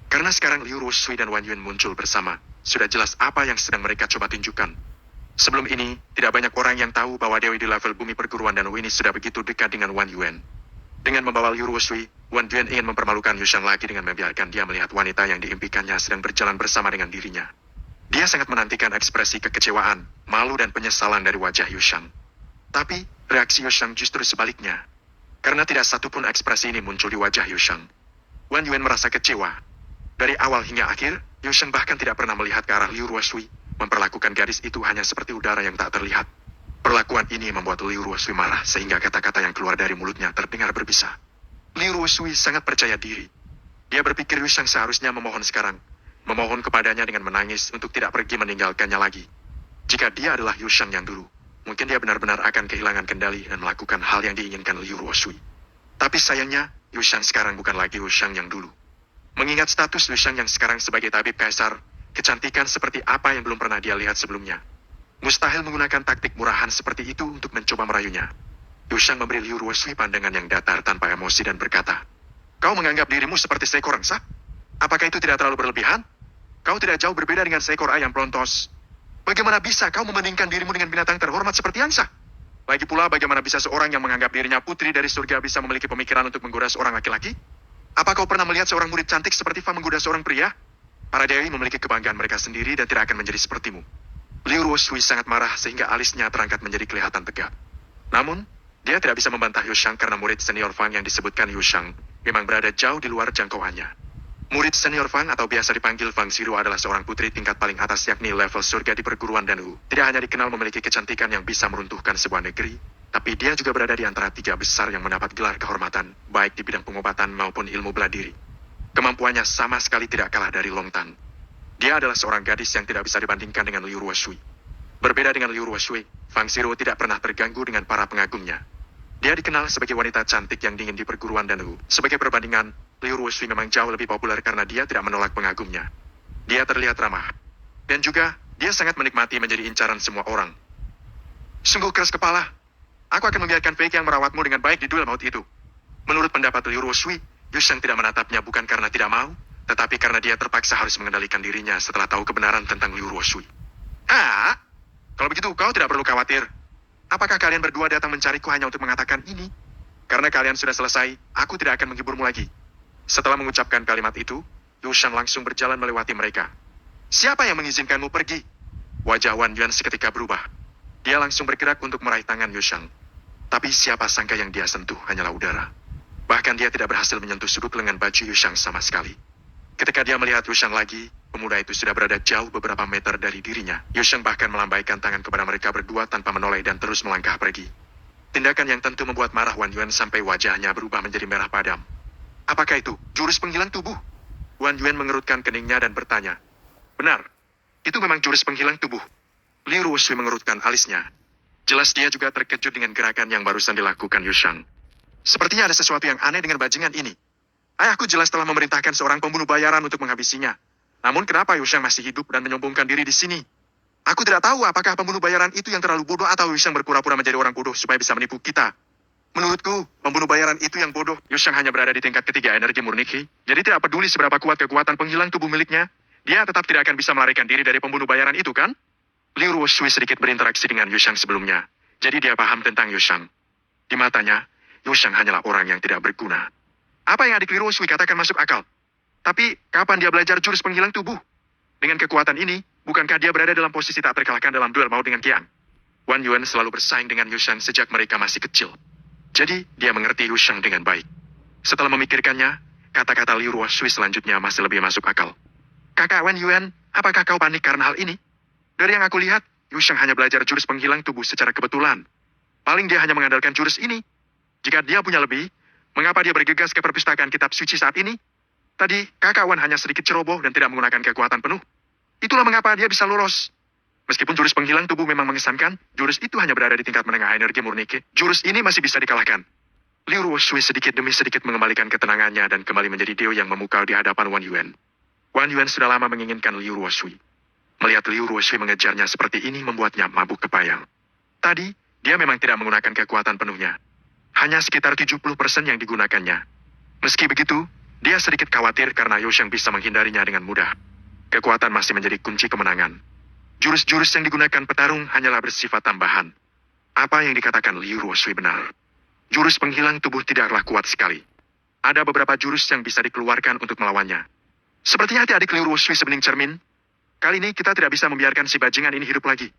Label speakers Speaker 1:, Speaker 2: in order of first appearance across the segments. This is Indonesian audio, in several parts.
Speaker 1: Karena sekarang Liu Ruoshui dan Wan Yuan muncul bersama, sudah jelas apa yang sedang mereka coba tunjukkan. Sebelum ini, tidak banyak orang yang tahu bahwa Dewi di level bumi perguruan dan ini sudah begitu dekat dengan Wan Yuan. Dengan membawa Liu Ruoshui, Wan Yuan ingin mempermalukan Yu Shang lagi dengan membiarkan dia melihat wanita yang diimpikannya sedang berjalan bersama dengan dirinya. Dia sangat menantikan ekspresi kekecewaan, malu dan penyesalan dari wajah Yu Shang. Tapi, reaksi Yu Shang justru sebaliknya. Karena tidak satupun ekspresi ini muncul di wajah Yu Shang. Wan Yuan merasa kecewa. Dari awal hingga akhir, Yu Shang bahkan tidak pernah melihat ke arah Liu Ruoshui, memperlakukan gadis itu hanya seperti udara yang tak terlihat. Perlakuan ini membuat Liu Ruoshui marah sehingga kata-kata yang keluar dari mulutnya terdengar berbisa. Liu Ruoshui sangat percaya diri. Dia berpikir Yu Shang seharusnya memohon sekarang. Memohon kepadanya dengan menangis untuk tidak pergi meninggalkannya lagi. Jika dia adalah Yu Shang yang dulu, mungkin dia benar-benar akan kehilangan kendali dan melakukan hal yang diinginkan Liu Ruoshui. Tapi sayangnya, Yu Shang sekarang bukan lagi Yu Shang yang dulu. Mengingat status Yu Shang yang sekarang sebagai tabib kaisar, kecantikan seperti apa yang belum pernah dia lihat sebelumnya. Mustahil menggunakan taktik murahan seperti itu untuk mencoba merayunya. Yu Shang memberi Liu Ruoshui pandangan yang datar tanpa emosi dan berkata, "Kau menganggap dirimu seperti seekor angsa? Apakah itu tidak terlalu berlebihan? Kau tidak jauh berbeda dengan seekor ayam pelontos. Bagaimana bisa kau membandingkan dirimu dengan binatang terhormat seperti angsa? Lagi pula bagaimana bisa seorang yang menganggap dirinya putri dari surga bisa memiliki pemikiran untuk menggoda seorang laki-laki? Apa kau pernah melihat seorang murid cantik seperti Fa menggoda seorang pria? Para dewi memiliki kebanggaan mereka sendiri dan tidak akan menjadi sepertimu." Liu Ruoshui sangat marah sehingga alisnya terangkat menjadi kelihatan tegak. Namun, dia tidak bisa membantah Yu Shang karena murid senior Fang yang disebutkan Yu Shang memang berada jauh di luar jangkauannya. Murid senior Fang atau biasa dipanggil Fang Xiru adalah seorang putri tingkat paling atas yakni level surga di perguruan Danwu. Tidak hanya dikenal memiliki kecantikan yang bisa meruntuhkan sebuah negeri, tapi dia juga berada di antara 3 besar yang mendapat gelar kehormatan, baik di bidang pengobatan maupun ilmu bela diri. Kemampuannya sama sekali tidak kalah dari Long Tan. Dia adalah seorang gadis yang tidak bisa dibandingkan dengan Liu Ruoshui. Berbeda dengan Liu Ruoshui, Fang Xiru tidak pernah terganggu dengan para pengagumnya. Dia dikenal sebagai wanita cantik yang dingin di perguruan Danwu. Sebagai perbandingan, Liu Ruoshui memang jauh lebih populer karena dia tidak menolak pengagumnya. Dia terlihat ramah. Dan juga, dia sangat menikmati menjadi incaran semua orang. Sungguh keras kepala. Aku akan membiarkan Fei yang merawatmu dengan baik di duel maut itu. Menurut pendapat Liu Ruoshui, Yu Shang tidak menatapnya bukan karena tidak mau, tetapi karena dia terpaksa harus mengendalikan dirinya setelah tahu kebenaran tentang Liu Ruoshui. Ah, kalau begitu kau tidak perlu khawatir. Apakah kalian berdua datang mencariku hanya untuk mengatakan ini? Karena kalian sudah selesai, aku tidak akan menghiburmu lagi. Setelah mengucapkan kalimat itu, Yu Shang langsung berjalan melewati mereka. Siapa yang mengizinkanmu pergi? Wajah Wan Yuan seketika berubah. Dia langsung bergerak untuk meraih tangan Yu Shang. Tapi siapa sangka yang dia sentuh hanyalah udara. Bahkan dia tidak berhasil menyentuh sudut lengan baju Yu Shang sama sekali. Ketika dia melihat Yu Shang lagi, pemuda itu sudah berada jauh beberapa meter dari dirinya. Yu Shang bahkan melambaikan tangan kepada mereka berdua tanpa menoleh dan terus melangkah pergi. Tindakan yang tentu membuat marah Wan Yuan sampai wajahnya berubah menjadi merah padam. Apakah itu jurus penghilang tubuh? Wan Yuan mengerutkan keningnya dan bertanya. Benar, itu memang jurus penghilang tubuh. Liu Ruoshui mengerutkan alisnya. Jelas dia juga terkejut dengan gerakan yang barusan dilakukan Yu Shang. Sepertinya ada sesuatu yang aneh dengan bajingan ini. Ayahku jelas telah memerintahkan seorang pembunuh bayaran untuk menghabisinya. Namun kenapa Yu Shang masih hidup dan menyombongkan diri di sini? Aku tidak tahu apakah pembunuh bayaran itu yang terlalu bodoh atau Yu Shang berpura-pura menjadi orang bodoh supaya bisa menipu kita. Menurutku, pembunuh bayaran itu yang bodoh. Yu Shang hanya berada di tingkat ketiga energi murni Qi, jadi tidak peduli seberapa kuat kekuatan penghilang tubuh miliknya, dia tetap tidak akan bisa melarikan diri dari pembunuh bayaran itu, kan? Liu Ruoshui sedikit berinteraksi dengan Yu Shang sebelumnya, jadi dia paham tentang Yu Shang. Di matanya, Yu Shang hanyalah orang yang tidak berguna. Apa yang adik Liu Ruoshui katakan masuk akal. Tapi, kapan dia belajar jurus penghilang tubuh? Dengan kekuatan ini, bukankah dia berada dalam posisi tak terkalahkan dalam duel maut dengan Qiang? Wan Yuan selalu bersaing dengan Yu Shang sejak mereka masih kecil. Jadi, dia mengerti Yu Shang dengan baik. Setelah memikirkannya, kata-kata Liu Ruoshui selanjutnya masih lebih masuk akal. Kakak Wan Yuan, apakah kau panik karena hal ini? Dari yang aku lihat, Yu Shang hanya belajar jurus penghilang tubuh secara kebetulan. Paling dia hanya mengandalkan jurus ini. Jika dia punya lebih, mengapa dia bergegas ke perpustakaan kitab suci saat ini? Tadi, kakak Wan hanya sedikit ceroboh dan tidak menggunakan kekuatan penuh. Itulah mengapa dia bisa lolos. Meskipun jurus penghilang tubuh memang mengesankan, jurus itu hanya berada di tingkat menengah energi murni Qi. Jurus ini masih bisa dikalahkan. Liu Ruoshui sedikit demi sedikit mengembalikan ketenangannya dan kembali menjadi Deo yang memukau di hadapan Wan Yuan. Wan Yuan sudah lama menginginkan Liu Ruoshui. Melihat Liu Ruoshui mengejarnya seperti ini membuatnya mabuk kepayang. Tadi, dia memang tidak menggunakan kekuatan penuhnya. Hanya sekitar 70% yang digunakannya. Meski begitu, Dia sedikit khawatir karena Yusheng bisa menghindarinya dengan mudah. Kekuatan masih menjadi kunci kemenangan. Jurus-jurus yang digunakan petarung hanyalah bersifat tambahan. Apa yang dikatakan Liu Ruoshui benar. Jurus penghilang tubuh tidaklah kuat sekali. Ada beberapa jurus yang bisa dikeluarkan untuk melawannya. Sepertinya adik-adik Liu Ruoshui sebening cermin. Kali ini kita tidak bisa membiarkan si bajingan ini hidup lagi.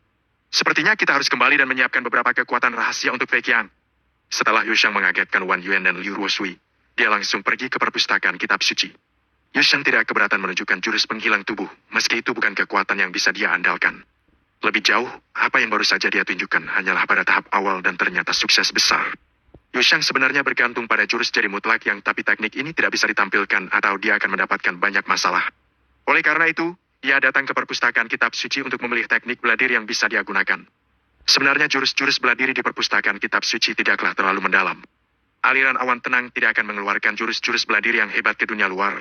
Speaker 1: Sepertinya kita harus kembali dan menyiapkan beberapa kekuatan rahasia untuk Fei Qiang. Setelah Yusheng mengagetkan Wan Yuan dan Liu Ruoshui, dia langsung pergi ke perpustakaan kitab suci. Yusheng tidak keberatan menunjukkan jurus penghilang tubuh, meski itu bukan kekuatan yang bisa dia andalkan. Lebih jauh, apa yang baru saja dia tunjukkan hanyalah pada tahap awal dan ternyata sukses besar. Yusheng sebenarnya bergantung pada jurus jari mutlak yang tapi teknik ini tidak bisa ditampilkan atau dia akan mendapatkan banyak masalah. Oleh karena itu, ia datang ke perpustakaan kitab suci untuk memilih teknik bela diri yang bisa dia gunakan. Sebenarnya jurus-jurus bela diri di perpustakaan kitab suci tidaklah terlalu mendalam. Aliran awan tenang tidak akan mengeluarkan jurus-jurus bela diri yang hebat ke dunia luar.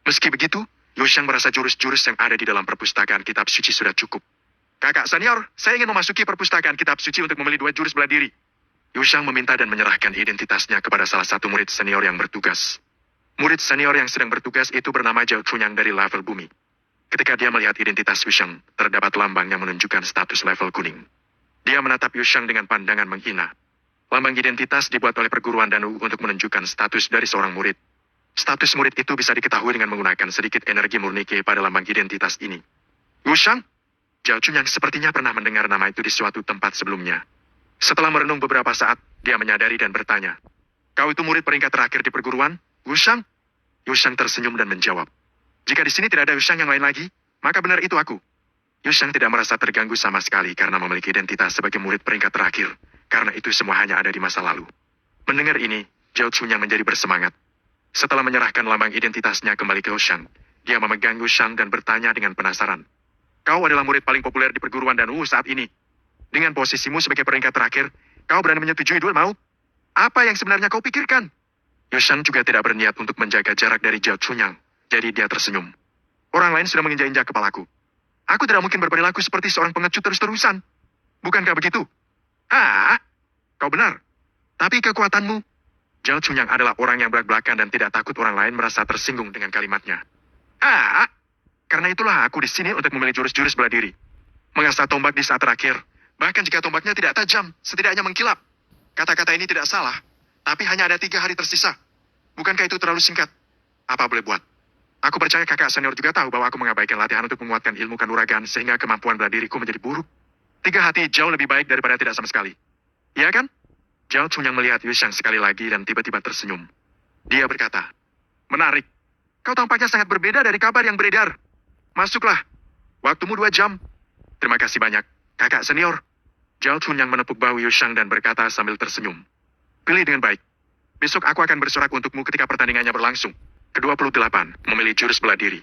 Speaker 1: Meski begitu, Yusheng merasa jurus-jurus yang ada di dalam perpustakaan kitab suci sudah cukup. Kakak senior, saya ingin memasuki perpustakaan kitab suci untuk memilih 2 jurus bela diri. Yusheng meminta dan menyerahkan identitasnya kepada salah satu murid senior yang bertugas. Murid senior yang sedang bertugas itu bernama Zhao Chunyang dari level bumi. Ketika dia melihat identitas Yusheng, terdapat lambang yang menunjukkan status level kuning. Dia menatap Yusheng dengan pandangan menghina. Lambang identitas dibuat oleh perguruan Danu untuk menunjukkan status dari seorang murid. Status murid itu bisa diketahui dengan menggunakan sedikit energi murni Qi pada lambang identitas ini. Yusheng? Zhao Chunyang sepertinya pernah mendengar nama itu di suatu tempat sebelumnya. Setelah merenung beberapa saat, dia menyadari dan bertanya. Kau itu murid peringkat terakhir di perguruan, Yusheng? Yusheng tersenyum dan menjawab. Jika di sini tidak ada Yusheng yang lain lagi, maka benar itu aku. Yusheng tidak merasa terganggu sama sekali karena memiliki identitas sebagai murid peringkat terakhir, karena itu semua hanya ada di masa lalu. Mendengar ini, Zhao Chunyang menjadi bersemangat. Setelah menyerahkan lambang identitasnya kembali ke Yusheng, dia memegang Yusheng dan bertanya dengan penasaran. Kau adalah murid paling populer di perguruan Danu saat ini. Dengan posisimu sebagai peringkat terakhir, kau berani menyetujui duel maut? Apa yang sebenarnya kau pikirkan? Yusheng juga tidak berniat untuk menjaga jarak dari Zhao Chunyang, jadi dia tersenyum. Orang lain sudah menginjak-injak kepalaku. Aku tidak mungkin berperilaku seperti seorang pengecut terus-terusan. Bukankah begitu? Kau benar. Tapi kekuatanmu. Zhao Chunyang adalah orang yang belak-belakan dan tidak takut orang lain merasa tersinggung dengan kalimatnya. Karena itulah aku di sini untuk memilih jurus-jurus bela diri. Mengasah tombak di saat terakhir. Bahkan jika tombaknya tidak tajam, setidaknya mengkilap. Kata-kata ini tidak salah. Tapi hanya ada 3 hari tersisa. Bukankah itu terlalu singkat? Apa boleh buat? Aku percaya kakak senior juga tahu bahwa aku mengabaikan latihan untuk menguatkan ilmu kanuragan sehingga kemampuan bela diriku menjadi buruk. 3 hati jauh lebih baik daripada tidak sama sekali. Iya kan? Zhao Chunyang melihat Yusheng sekali lagi dan tiba-tiba tersenyum. Dia berkata, menarik. Kau tampaknya sangat berbeda dari kabar yang beredar. Masuklah. Waktumu 2 jam. Terima kasih banyak, kakak senior. Zhao Chunyang menepuk bahu Yusheng dan berkata sambil tersenyum. Pilih dengan baik. Besok aku akan bersorak untukmu ketika pertandingannya berlangsung. Ke-28, memilih jurus bela diri.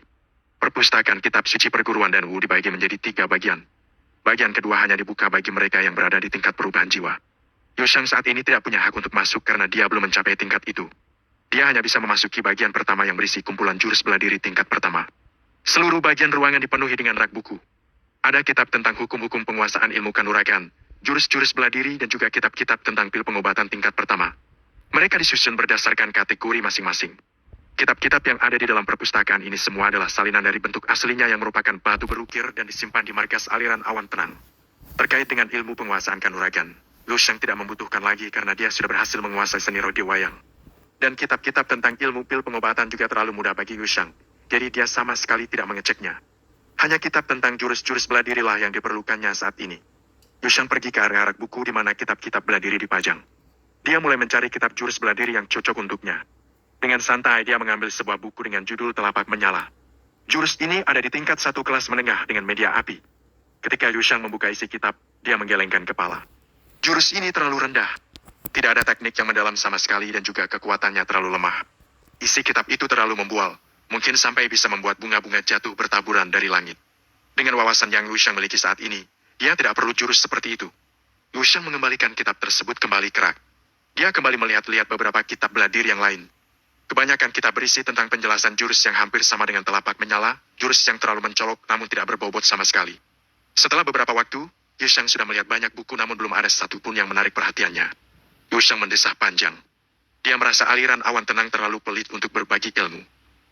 Speaker 1: Perpustakaan kitab suci perguruan Danwu dibagi menjadi 3 bagian. Bagian kedua hanya dibuka bagi mereka yang berada di tingkat perubahan jiwa. Yusheng saat ini tidak punya hak untuk masuk karena dia belum mencapai tingkat itu. Dia hanya bisa memasuki bagian pertama yang berisi kumpulan jurus bela diri tingkat pertama. Seluruh bagian ruangan dipenuhi dengan rak buku. Ada kitab tentang hukum-hukum penguasaan ilmu kanuragan, jurus-jurus bela diri dan juga kitab-kitab tentang pil pengobatan tingkat pertama. Mereka disusun berdasarkan kategori masing-masing. Kitab-kitab yang ada di dalam perpustakaan ini semua adalah salinan dari bentuk aslinya yang merupakan batu berukir dan disimpan di markas aliran awan tenang. Terkait dengan ilmu penguasaan kanuragan, Yusheng tidak membutuhkan lagi karena dia sudah berhasil menguasai seni rodi wayang. Dan kitab-kitab tentang ilmu pil pengobatan juga terlalu mudah bagi Yusheng, jadi dia sama sekali tidak mengeceknya. Hanya kitab tentang jurus-jurus bela dirilah yang diperlukannya saat ini. Yusheng pergi ke area rak buku di mana kitab-kitab bela diri dipajang. Dia mulai mencari kitab jurus bela diri yang cocok untuknya. Dengan santai dia mengambil sebuah buku dengan judul Telapak Menyala. Jurus ini ada di tingkat 1 kelas menengah dengan media api. Ketika Yusheng membuka isi kitab, dia menggelengkan kepala. Jurus ini terlalu rendah. Tidak ada teknik yang mendalam sama sekali dan juga kekuatannya terlalu lemah. Isi kitab itu terlalu membual, mungkin sampai bisa membuat bunga-bunga jatuh bertaburan dari langit. Dengan wawasan yang Yusheng miliki saat ini, dia tidak perlu jurus seperti itu. Yusheng mengembalikan kitab tersebut kembali ke rak. Dia kembali melihat-lihat beberapa kitab bela diri yang lain. Kebanyakan kitab berisi tentang penjelasan jurus yang hampir sama dengan telapak menyala, jurus yang terlalu mencolok namun tidak berbobot sama sekali. Setelah beberapa waktu, Yusheng sudah melihat banyak buku namun belum ada satupun yang menarik perhatiannya. Yusheng mendesah panjang. Dia merasa aliran awan tenang terlalu pelit untuk berbagi ilmu.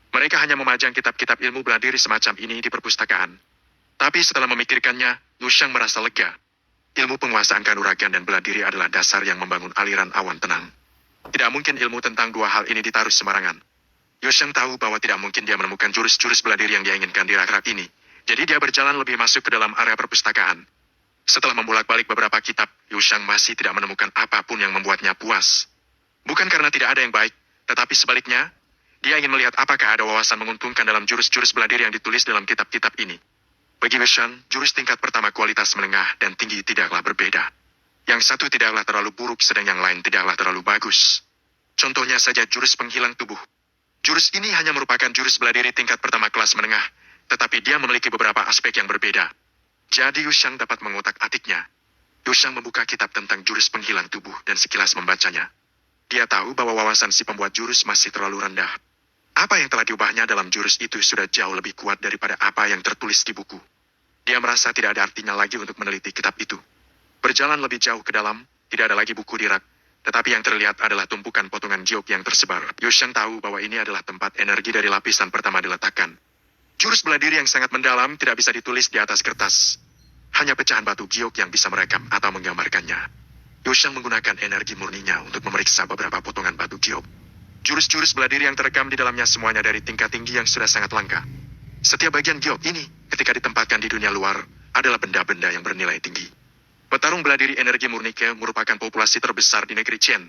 Speaker 1: Mereka hanya memajang kitab-kitab ilmu bela diri semacam ini di perpustakaan. Tapi setelah memikirkannya, Liu Shang merasa lega. Ilmu penguasaan kanuragan dan bela diri adalah dasar yang membangun aliran awan tenang. Tidak mungkin ilmu tentang dua hal ini ditaruh sembarangan. Liu Shang tahu bahwa tidak mungkin dia menemukan jurus-jurus bela diri yang dia inginkan di rak-rak ini. Jadi dia berjalan lebih masuk ke dalam area perpustakaan. Setelah membolak-balik beberapa kitab, Liu Shang masih tidak menemukan apapun yang membuatnya puas. Bukan karena tidak ada yang baik, tetapi sebaliknya, dia ingin melihat apakah ada wawasan menguntungkan dalam jurus-jurus bela diri yang ditulis dalam kitab-kitab ini. Bagi Liu Shang, jurus tingkat pertama kualitas menengah dan tinggi tidaklah berbeda. Yang satu tidaklah terlalu buruk, sedang yang lain tidaklah terlalu bagus. Contohnya saja jurus penghilang tubuh. Jurus ini hanya merupakan jurus bela diri tingkat pertama kelas menengah, tetapi dia memiliki beberapa aspek yang berbeda. Jadi Liu Shang dapat mengotak-atiknya. Liu Shang membuka kitab tentang jurus penghilang tubuh dan sekilas membacanya. Dia tahu bahwa wawasan si pembuat jurus masih terlalu rendah. Apa yang telah diubahnya dalam jurus itu sudah jauh lebih kuat daripada apa yang tertulis di buku. Dia merasa tidak ada artinya lagi untuk meneliti kitab itu. Berjalan lebih jauh ke dalam, tidak ada lagi buku di rak, tetapi yang terlihat adalah tumpukan potongan giok yang tersebar. Liu Shang tahu bahwa ini adalah tempat energi dari lapisan pertama diletakkan. Jurus bela diri yang sangat mendalam tidak bisa ditulis di atas kertas. Hanya pecahan batu giok yang bisa merekam atau menggambarkannya. Liu Shang menggunakan energi murninya untuk memeriksa beberapa potongan batu giok. Jurus-jurus bela diri yang terekam di dalamnya semuanya dari tingkat tinggi yang sudah sangat langka. Setiap bagian giok ini, ketika ditempatkan di dunia luar, adalah benda-benda yang bernilai tinggi. Petarung bela diri energi murni merupakan populasi terbesar di negeri Chen.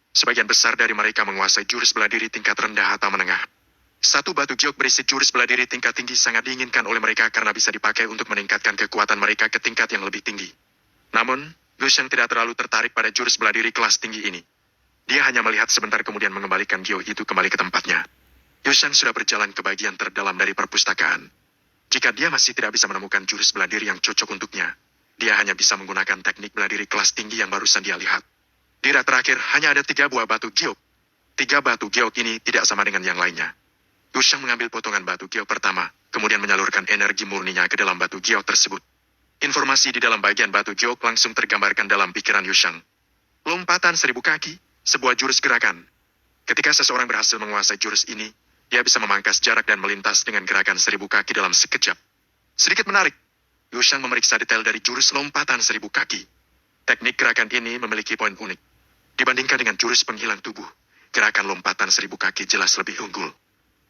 Speaker 1: Sebagian besar dari mereka menguasai jurus bela diri tingkat rendah atau menengah. Satu batu giok berisi jurus bela diri tingkat tinggi sangat diinginkan oleh mereka karena bisa dipakai untuk meningkatkan kekuatan mereka ke tingkat yang lebih tinggi. Namun, Liu Shang tidak terlalu tertarik pada jurus bela diri kelas tinggi ini. Dia hanya melihat sebentar kemudian mengembalikan giok itu kembali ke tempatnya. Liu Shang sudah berjalan ke bagian terdalam dari perpustakaan. Jika dia masih tidak bisa menemukan jurus bela diri yang cocok untuknya, dia hanya bisa menggunakan teknik bela diri kelas tinggi yang barusan dia lihat. Di rak terakhir hanya ada 3 buah batu giok. 3 batu giok ini tidak sama dengan yang lainnya. Liu Shang mengambil potongan batu giok pertama, kemudian menyalurkan energi murninya ke dalam batu giok tersebut. Informasi di dalam bagian batu giok langsung tergambarkan dalam pikiran Liu Shang. Lompatan 1000 kaki, sebuah jurus gerakan. Ketika seseorang berhasil menguasai jurus ini, dia bisa memangkas jarak dan melintas dengan gerakan 1000 kaki dalam sekejap. Sedikit menarik, Liu Shang memeriksa detail dari jurus lompatan 1000 kaki. Teknik gerakan ini memiliki poin unik. Dibandingkan dengan jurus penghilang tubuh, gerakan lompatan 1000 kaki jelas lebih unggul.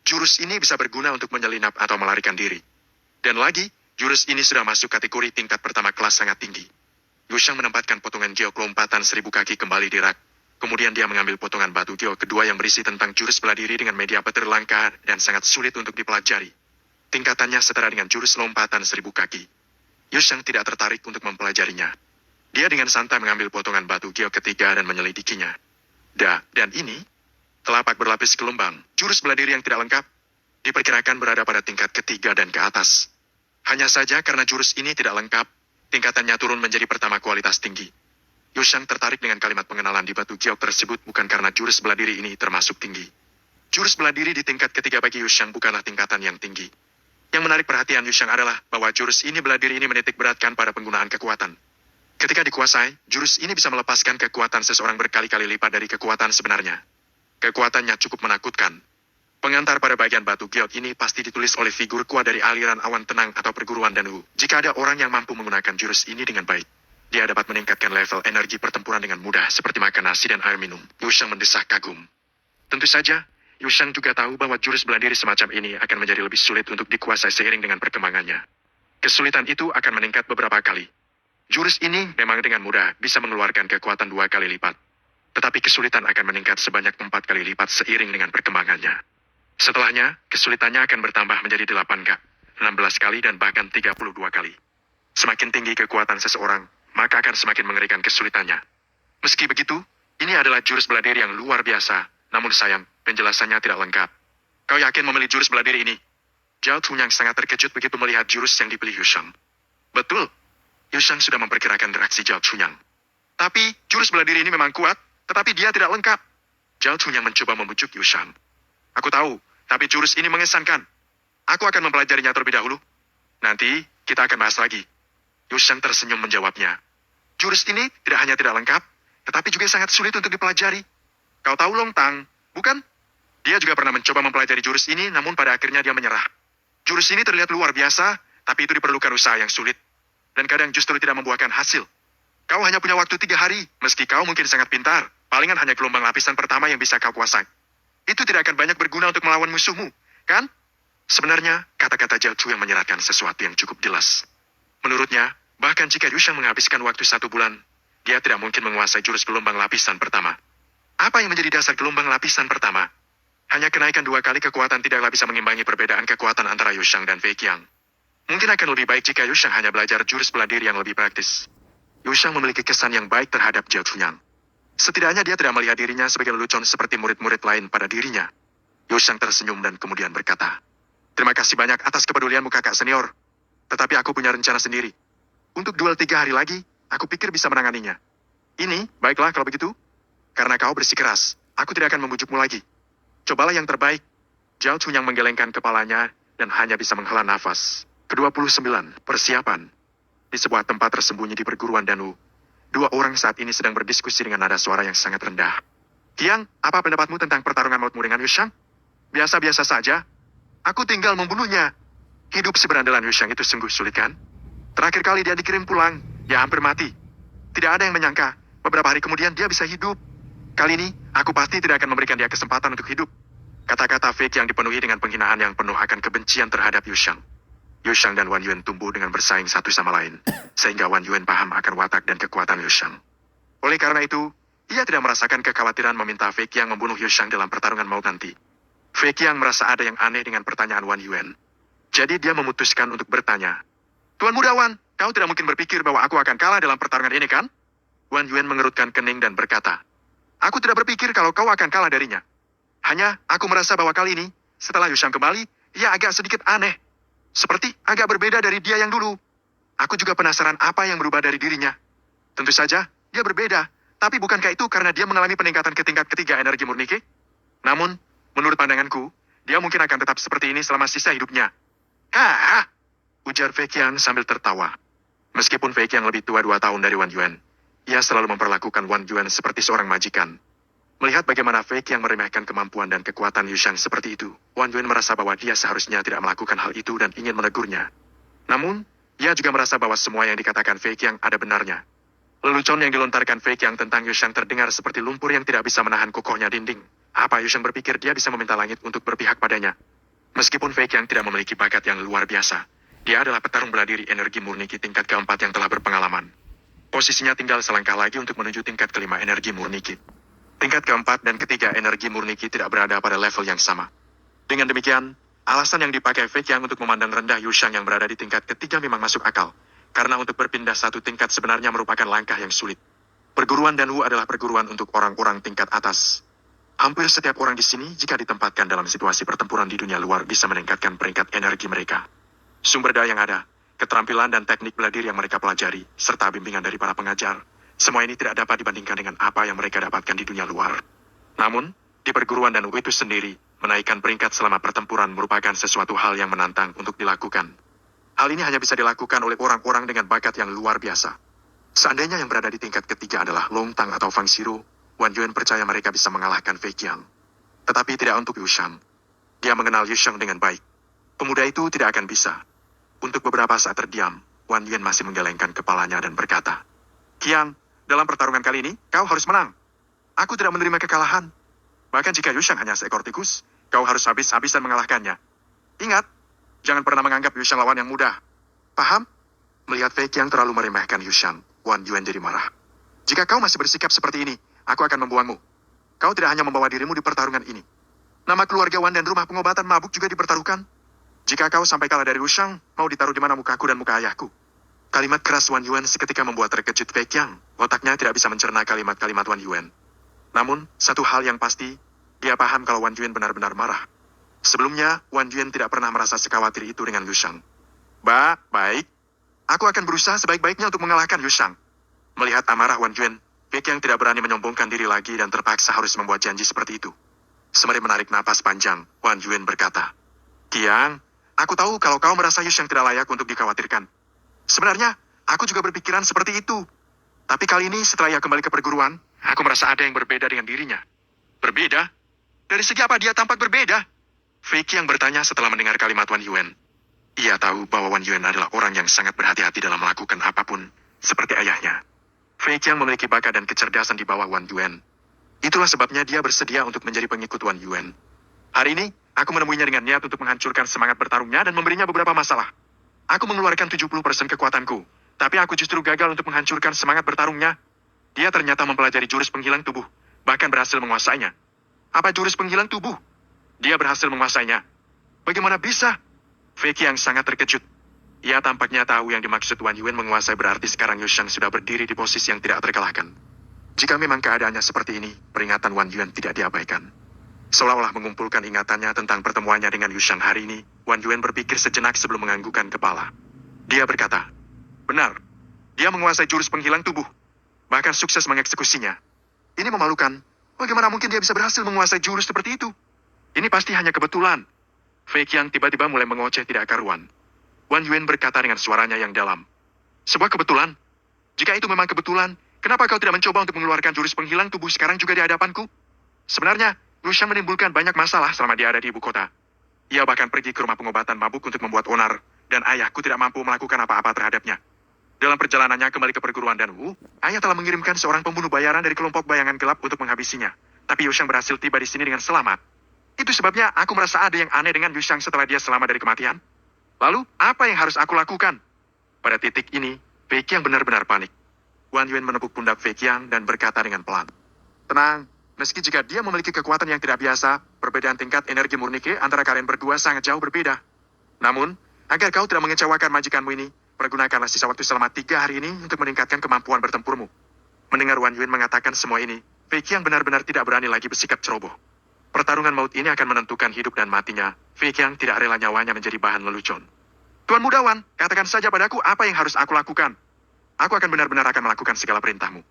Speaker 1: Jurus ini bisa berguna untuk menyelinap atau melarikan diri. Dan lagi, jurus ini sudah masuk kategori tingkat pertama kelas sangat tinggi. Liu Shang menempatkan potongan giok lompatan 1000 kaki kembali di rak. Kemudian dia mengambil potongan batu giok kedua yang berisi tentang jurus bela diri dengan media petir langka dan sangat sulit untuk dipelajari. Tingkatannya setara dengan jurus lompatan 1000 kaki. Liu Shang tidak tertarik untuk mempelajarinya. Dia dengan santai mengambil potongan batu giok ketiga dan menyelidikinya. Dan ini, telapak berlapis gelombang, jurus bela diri yang tidak lengkap, diperkirakan berada pada tingkat ketiga dan ke atas. Hanya saja karena jurus ini tidak lengkap, tingkatannya turun menjadi pertama kualitas tinggi. Liu Shang tertarik dengan kalimat pengenalan di batu giok tersebut bukan karena jurus bela diri ini termasuk tinggi. Jurus bela diri di tingkat ketiga bagi Liu Shang bukanlah tingkatan yang tinggi. Yang menarik perhatian Liu Shang adalah bahwa jurus ini bela diri ini menitik beratkan pada penggunaan kekuatan. Ketika dikuasai, jurus ini bisa melepaskan kekuatan seseorang berkali-kali lipat dari kekuatan sebenarnya. Kekuatannya cukup menakutkan. Pengantar pada bagian batu giok ini pasti ditulis oleh figur kuat dari aliran awan tenang atau perguruan dan Wu. Jika ada orang yang mampu menggunakan jurus ini dengan baik, dia dapat meningkatkan level energi pertempuran dengan mudah seperti makan nasi dan air minum. Liu Shang mendesah kagum. Tentu saja, Liu Shang juga tahu bahwa jurus bela diri semacam ini akan menjadi lebih sulit untuk dikuasai seiring dengan perkembangannya. Kesulitan itu akan meningkat beberapa kali. Jurus ini memang dengan mudah bisa mengeluarkan kekuatan 2 kali lipat. Tetapi kesulitan akan meningkat sebanyak 4 kali lipat seiring dengan perkembangannya. Setelahnya, kesulitannya akan bertambah menjadi 8 kali, 16 kali dan bahkan 32 kali. Semakin tinggi kekuatan seseorang, maka akan semakin mengerikan kesulitannya. Meski begitu, ini adalah jurus bela diri yang luar biasa, namun sayang, penjelasannya tidak lengkap. Kau yakin memilih jurus bela diri ini? Zhao Tunyang sangat terkejut begitu melihat jurus yang dipilih Liu Shang. Betul, Liu Shang sudah memperkirakan reaksi Zhao Tunyang. Tapi, jurus bela diri ini memang kuat, tetapi dia tidak lengkap. Zhao Tunyang mencoba membujuk Liu Shang. Aku tahu, tapi jurus ini mengesankan. Aku akan mempelajarinya terlebih dahulu. Nanti, kita akan bahas lagi. Liu Shang tersenyum menjawabnya. Jurus ini tidak hanya tidak lengkap, tetapi juga sangat sulit untuk dipelajari. Kau tahu Long Tang, bukan? Dia juga pernah mencoba mempelajari jurus ini, namun pada akhirnya dia menyerah. Jurus ini terlihat luar biasa, tapi itu diperlukan usaha yang sulit. Dan kadang justru tidak membuahkan hasil. Kau hanya punya waktu 3 hari, meski kau mungkin sangat pintar. Palingan hanya gelombang lapisan pertama yang bisa kau kuasai. Itu tidak akan banyak berguna untuk melawan musuhmu, kan? Sebenarnya, kata-kata Zhao Chu yang menyeratkan sesuatu yang cukup jelas. Menurutnya, bahkan jika Yushang menghabiskan waktu 1 bulan, dia tidak mungkin menguasai jurus gelombang lapisan pertama. Apa yang menjadi dasar gelombang lapisan pertama? Hanya kenaikan 2 kali kekuatan tidaklah bisa mengimbangi perbedaan kekuatan antara Yushang dan Fei Qiang. Mungkin akan lebih baik jika Yushang hanya belajar jurus bela diri yang lebih praktis. Yushang memiliki kesan yang baik terhadap Zhao Chunyang. Setidaknya dia tidak melihat dirinya sebagai lelucon seperti murid-murid lain pada dirinya. Yushang tersenyum dan kemudian berkata, "Terima kasih banyak atas kepedulianmu kakak senior. Tetapi aku punya rencana sendiri. Untuk duel 3 hari lagi, aku pikir bisa menanganinya. Ini, baiklah kalau begitu. Karena kau bersikeras, aku tidak akan membujukmu lagi. Cobalah yang terbaik." Zhao Chunyang menggelengkan kepalanya dan hanya bisa menghela nafas. Ke-29, persiapan. Di sebuah tempat tersembunyi di perguruan Danu, 2 orang saat ini sedang berdiskusi dengan nada suara yang sangat rendah. "Qiang, apa pendapatmu tentang pertarungan mautmu dengan Yushang?" "Biasa-biasa saja. Aku tinggal membunuhnya." Hidup si berandalan Yushang itu sungguh sulit kan? Terakhir kali dia dikirim pulang, dia hampir mati. Tidak ada yang menyangka, beberapa hari kemudian dia bisa hidup. Kali ini, aku pasti tidak akan memberikan dia kesempatan untuk hidup. Kata-kata Fei Qiang dipenuhi dengan penghinaan yang penuh akan kebencian terhadap Yushang. Yushang dan Wan Yuan tumbuh dengan bersaing satu sama lain, sehingga Wan Yuan paham akan watak dan kekuatan Yushang. Oleh karena itu, ia tidak merasakan kekhawatiran meminta Fei Qiang membunuh Yushang dalam pertarungan maut nanti. Fei Qiang merasa ada yang aneh dengan pertanyaan Wan Yuan. Jadi dia memutuskan untuk bertanya, "Tuan Muda Wan, kau tidak mungkin berpikir bahwa aku akan kalah dalam pertarungan ini kan?" Wan Yuan mengerutkan kening dan berkata, "Aku tidak berpikir kalau kau akan kalah darinya. Hanya, aku merasa bahwa kali ini, setelah Yushang kembali, ia agak sedikit aneh. Seperti agak berbeda dari dia yang dulu. Aku juga penasaran apa yang berubah dari dirinya. Tentu saja, dia berbeda. Tapi bukankah itu karena dia mengalami peningkatan ke tingkat ketiga energi murni Qi? Namun, menurut pandanganku, dia mungkin akan tetap seperti ini selama sisa hidupnya." "Hah?" ujar Fei Qiang sambil tertawa. Meskipun Fei Qiang lebih tua 2 tahun dari Wan Yuan, ia selalu memperlakukan Wan Yuan seperti seorang majikan. Melihat bagaimana Fei Qiang meremehkan kemampuan dan kekuatan Yushang seperti itu, Wan Yuan merasa bahwa dia seharusnya tidak melakukan hal itu dan ingin menegurnya. Namun, ia juga merasa bahwa semua yang dikatakan Fei Qiang ada benarnya. Lelucon yang dilontarkan Fei Qiang tentang Yushang terdengar seperti lumpur yang tidak bisa menahan kokohnya dinding. Apa Yushang berpikir dia bisa meminta langit untuk berpihak padanya? Meskipun Fei Qiang tidak memiliki bakat yang luar biasa, dia adalah petarung bela diri energi murni Qi tingkat keempat yang telah berpengalaman. Posisinya tinggal selangkah lagi untuk menuju tingkat kelima energi murni Qi. Tingkat keempat dan ketiga energi murni Qi tidak berada pada level yang sama. Dengan demikian, alasan yang dipakai Fei Qiang untuk memandang rendah Yushang yang berada di tingkat ketiga memang masuk akal. Karena untuk berpindah satu tingkat sebenarnya merupakan langkah yang sulit. Perguruan Danwu adalah perguruan untuk orang-orang tingkat atas. Hampir setiap orang di sini jika ditempatkan dalam situasi pertempuran di dunia luar bisa meningkatkan peringkat energi mereka. Sumber daya yang ada, keterampilan dan teknik bela diri yang mereka pelajari, serta bimbingan dari para pengajar, semua ini tidak dapat dibandingkan dengan apa yang mereka dapatkan di dunia luar. Namun, di perguruan Danwu itu sendiri, menaikkan peringkat selama pertempuran merupakan sesuatu hal yang menantang untuk dilakukan. Hal ini hanya bisa dilakukan oleh orang-orang dengan bakat yang luar biasa. Seandainya yang berada di tingkat ketiga adalah Long Tang atau Fang Xiru, Wan Yuan percaya mereka bisa mengalahkan Fei Qiang. Tetapi tidak untuk Yushang. Dia mengenal Yushang dengan baik. Pemuda itu tidak akan bisa. Untuk beberapa saat terdiam, Wan Yuan masih menggelengkan kepalanya dan berkata, "Qiang, dalam pertarungan kali ini, kau harus menang. Aku tidak menerima kekalahan. Bahkan jika Yushang hanya seekor tikus, kau harus habis-habisan mengalahkannya. Ingat, jangan pernah menganggap Yushang lawan yang mudah. Paham?" Melihat Fei Qiang terlalu meremehkan Yushang, Wan Yuan jadi marah. "Jika kau masih bersikap seperti ini, aku akan membuangmu. Kau tidak hanya membawa dirimu di pertarungan ini. Nama keluarga Wan dan rumah pengobatan mabuk juga dipertaruhkan. Jika kau sampai kalah dari Yushang, mau ditaruh di mana mukaku dan muka ayahku?" Kalimat keras Wan Yuan seketika membuat terkejut Fei Qiang. Otaknya tidak bisa mencerna kalimat-kalimat Wan Yuan. Namun, satu hal yang pasti, dia paham kalau Wan Yuan benar-benar marah. Sebelumnya, Wan Yuan tidak pernah merasa sekhawatir itu dengan Yushang. Baik. Aku akan berusaha sebaik-baiknya untuk mengalahkan Yushang." Melihat amarah Wan Yuan, Fei Qiang tidak berani menyombongkan diri lagi dan terpaksa harus membuat janji seperti itu. Sembari menarik napas panjang, Wan Yuan berkata, "Qiang, aku tahu kalau kau merasa Yushang tidak layak untuk dikhawatirkan. Sebenarnya, aku juga berpikiran seperti itu. Tapi kali ini setelah ia kembali ke perguruan, aku merasa ada yang berbeda dengan dirinya. Berbeda? Dari segi apa dia tampak berbeda? Fei Qiang bertanya setelah mendengar kalimat Wan Yuan. Ia tahu bahwa Wan Yuan adalah orang yang sangat berhati-hati dalam melakukan apapun, seperti ayahnya. Fei Qiang memiliki bakat dan kecerdasan di bawah Wan Yuan. Itulah sebabnya dia bersedia untuk menjadi pengikut Wan Yuan. Hari ini, aku menemuinya dengan niat untuk menghancurkan semangat bertarungnya dan memberinya beberapa masalah. Aku mengeluarkan 70% kekuatanku, tapi aku justru gagal untuk menghancurkan semangat bertarungnya. Dia ternyata mempelajari jurus penghilang tubuh, bahkan berhasil menguasainya. Apa jurus penghilang tubuh? Dia berhasil menguasainya. Bagaimana bisa? Fei Qiang sangat terkejut. Ia tampaknya tahu yang dimaksud Wan Yuan menguasai berarti sekarang Yushang sudah berdiri di posisi yang tidak terkalahkan. Jika memang keadaannya seperti ini, peringatan Wan Yuan tidak diabaikan. Seolah-olah mengumpulkan ingatannya tentang pertemuannya dengan Yushang hari ini, Wan Yuan berpikir sejenak sebelum menganggukkan kepala. Dia berkata, benar, dia menguasai jurus penghilang tubuh, bahkan sukses mengeksekusinya. Ini memalukan. Bagaimana mungkin dia bisa berhasil menguasai jurus seperti itu? Ini pasti hanya kebetulan. Fei Qiang tiba-tiba mulai mengoceh tidak karuan. Wan Yuan berkata dengan suaranya yang dalam. Sebuah kebetulan? Jika itu memang kebetulan, kenapa kau tidak mencoba untuk mengeluarkan jurus penghilang tubuh sekarang juga di hadapanku? Sebenarnya, Lushang menimbulkan banyak masalah selama dia ada di ibu kota. Ia bahkan pergi ke rumah pengobatan mabuk untuk membuat onar, dan ayahku tidak mampu melakukan apa-apa terhadapnya. Dalam perjalanannya kembali ke perguruan Danwu, ayah telah mengirimkan seorang pembunuh bayaran dari kelompok bayangan gelap untuk menghabisinya. Tapi Yushang berhasil tiba di sini dengan selamat. Itu sebabnya aku merasa ada yang aneh dengan Yushang setelah dia selamat dari kematian. Lalu, apa yang harus aku lakukan? Pada titik ini, Fei Qiang benar-benar panik. Wan Yuan menepuk pundak Fei Qiang dan berkata dengan pelan. Tenang, meski jika dia memiliki kekuatan yang tidak biasa, perbedaan tingkat energi murni Ke antara kalian berdua sangat jauh berbeda. Namun, agar kau tidak mengecewakan majikanmu ini, pergunakanlah sisa waktu selama 3 hari ini untuk meningkatkan kemampuan bertempurmu. Mendengar Wan Yuan mengatakan semua ini, Fei Qiang benar-benar tidak berani lagi bersikap ceroboh. Pertarungan maut ini akan menentukan hidup dan matinya. Fei Qiang tidak rela nyawanya menjadi bahan lelucon. Tuan Muda Wan, katakan saja padaku apa yang harus aku lakukan. Aku akan benar-benar akan melakukan segala perintahmu.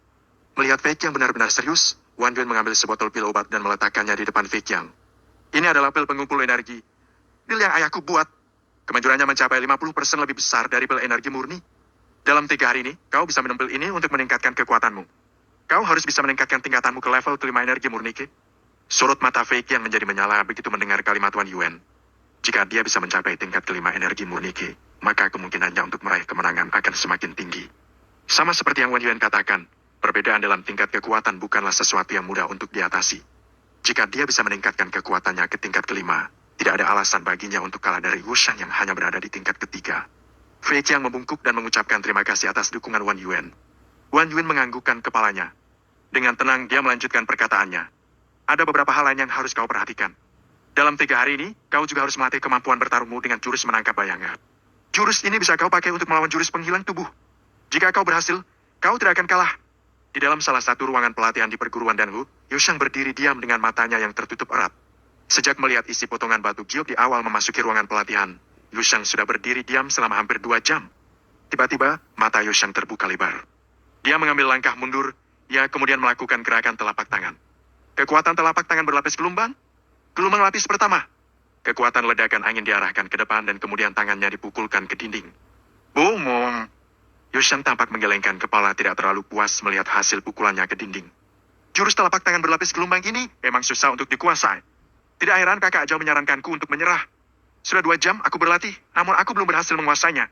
Speaker 1: Melihat Fei Qiang benar-benar serius, Wan Yuan mengambil sebotol pil obat dan meletakkannya di depan Fei Qiang. Ini adalah pil pengumpul energi. Pil yang ayahku buat. Kemanjurannya mencapai 50% lebih besar dari pil energi murni. Dalam 3 hari ini, kau bisa minum pil ini untuk meningkatkan kekuatanmu. Kau harus bisa meningkatkan tingkatanmu ke level kelima energi murni Ke. Sorot mata Fei Qiang menjadi menyala begitu mendengar kalimat Wan Yuan. Jika dia bisa mencapai tingkat kelima energi murni Ke, maka kemungkinannya untuk meraih kemenangan akan semakin tinggi. Sama seperti yang Wan Yuan katakan, perbedaan dalam tingkat kekuatan bukanlah sesuatu yang mudah untuk diatasi. Jika dia bisa meningkatkan kekuatannya ke tingkat kelima, tidak ada alasan baginya untuk kalah dari Wushang yang hanya berada di tingkat ketiga. Fei Qiang membungkuk dan mengucapkan terima kasih atas dukungan Wan Yuan. Wan Yuan menganggukkan kepalanya. Dengan tenang dia melanjutkan perkataannya. Ada beberapa hal lain yang harus kau perhatikan. Dalam 3 hari ini, kau juga harus melatih kemampuan bertarungmu dengan jurus menangkap bayangan. Jurus ini bisa kau pakai untuk melawan jurus penghilang tubuh. Jika kau berhasil, kau tidak akan kalah. Di dalam salah satu ruangan pelatihan di perguruan Danwu, Yushang berdiri diam dengan matanya yang tertutup erat. Sejak melihat isi potongan batu giok di awal memasuki ruangan pelatihan, Yushang sudah berdiri diam selama hampir 2 jam. Tiba-tiba, mata Yushang terbuka lebar. Dia mengambil langkah mundur, ia kemudian melakukan gerakan telapak tangan. Kekuatan telapak tangan berlapis gelombang. Gelombang lapis pertama. Kekuatan ledakan angin diarahkan ke depan dan kemudian tangannya dipukulkan ke dinding. Bumong. Yushang tampak menggelengkan kepala tidak terlalu puas melihat hasil pukulannya ke dinding. Jurus telapak tangan berlapis gelombang ini memang susah untuk dikuasai. Tidak heran kakak Zhao menyarankanku untuk menyerah. Sudah 2 jam aku berlatih, namun aku belum berhasil menguasainya.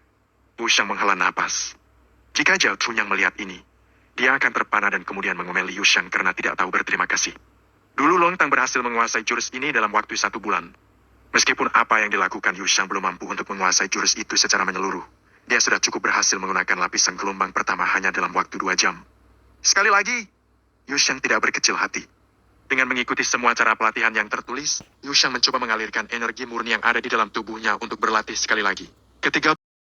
Speaker 1: Yushang menghela napas. Jika Zhao Chunyang melihat ini, dia akan terpana dan kemudian mengomeli Yushang karena tidak tahu berterima kasih. Dulu Long Tang berhasil menguasai jurus ini dalam waktu 1 bulan. Meskipun apa yang dilakukan Yushang belum mampu untuk menguasai jurus itu secara menyeluruh, dia sudah cukup berhasil menggunakan lapisan gelombang pertama hanya dalam waktu 2 jam. Sekali lagi, Yushang tidak berkecil hati. Dengan mengikuti semua cara pelatihan yang tertulis, Yushang mencoba mengalirkan energi murni yang ada di dalam tubuhnya untuk berlatih sekali lagi. Ketiga